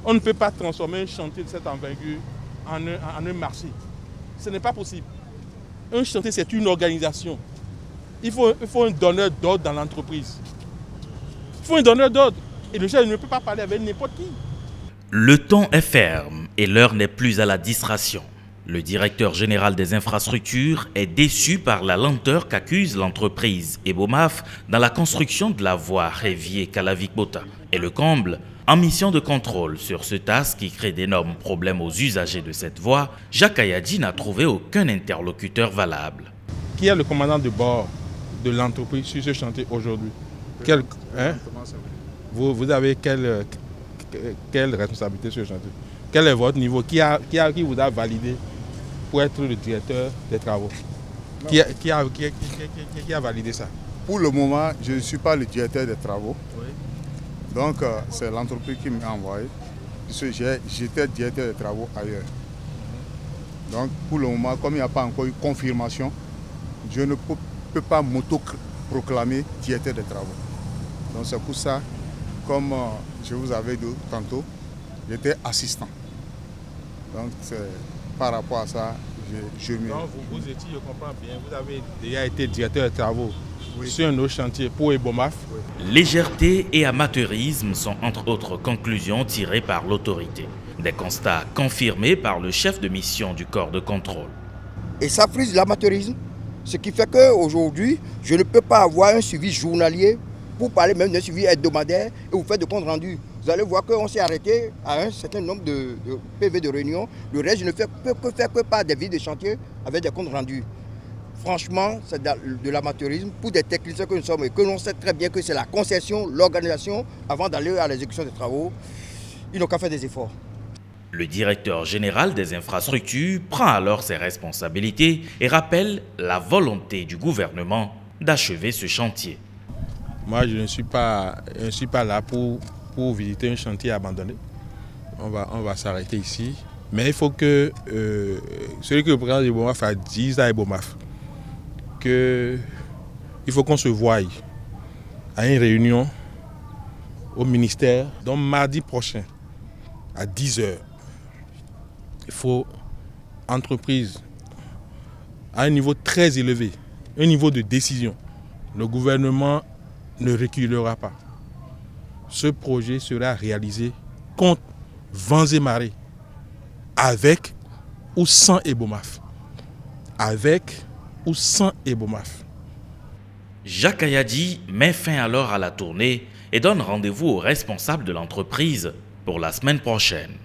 On ne peut pas transformer un chantier de cette envergure en un marché. Ce n'est pas possible. Un chantier, c'est une organisation. Il faut un donneur d'ordre dans l'entreprise. Il faut un donneur d'ordre. Et le chef ne peut pas parler avec n'importe qui. Le temps est ferme et l'heure n'est plus à la distraction. Le directeur général des infrastructures est déçu par la lenteur qu'accuse l'entreprise Ebomaf dans la construction de la voie Révier-Kalavik-Bota. Et le comble, en mission de contrôle sur ce TAS qui crée d'énormes problèmes aux usagers de cette voie, Jacques Ayadi n'a trouvé aucun interlocuteur valable. Qui est le commandant de bord de l'entreprise sur ce chantier aujourd'hui? Vous avez quelle responsabilité sur le chantier? Quel est votre niveau? Qui vous a validé pour être le directeur des travaux? Qui a validé ça? Pour le moment, je ne suis pas le directeur des travaux. Oui. Donc, c'est l'entreprise qui m'a envoyé. J'étais directeur des travaux ailleurs. Donc, pour le moment, comme il n'y a pas encore eu confirmation, je ne peux pas m'auto-proclamer directeur des travaux. Donc, c'est pour ça, comme je vous avais dit tantôt, j'étais assistant. Donc, par rapport à ça, je me... Donc, vous étiez, je comprends bien, vous avez déjà été directeur de travaux sur un autre chantier pour Ebomaf. Oui. Légèreté et amateurisme sont entre autres conclusions tirées par l'autorité. Des constats confirmés par le chef de mission du corps de contrôle. Et ça frise l'amateurisme, ce qui fait qu'aujourd'hui, je ne peux pas avoir un suivi journalier pour parler même d'un suivi hebdomadaire et vous faites de comptes rendus. Vous allez voir qu'on s'est arrêté à un certain nombre de PV de réunion. Le reste, je ne fais que par des visites de chantier avec des comptes rendus. Franchement, c'est de l'amateurisme pour des techniciens que nous sommes et que l'on sait très bien que c'est la concession, l'organisation, avant d'aller à l'exécution des travaux. Ils n'ont qu'à faire des efforts. Le directeur général des infrastructures prend alors ses responsabilités et rappelle la volonté du gouvernement d'achever ce chantier. Moi, je ne suis pas là pour visiter un chantier abandonné. On va s'arrêter ici. Mais il faut que celui que le président d'Ebomaf a dit à Ebomaf qu'il faut qu'on se voie à une réunion au ministère. Donc mardi prochain, à 10 h, il faut entreprise à un niveau très élevé, un niveau de décision. Le gouvernement ne reculera pas. Ce projet sera réalisé contre vents et marées, avec ou sans Ebomaf. Avec ou sans Ebomaf. Jacques Ayadi met fin alors à la tournée et donne rendez-vous aux responsables de l'entreprise pour la semaine prochaine.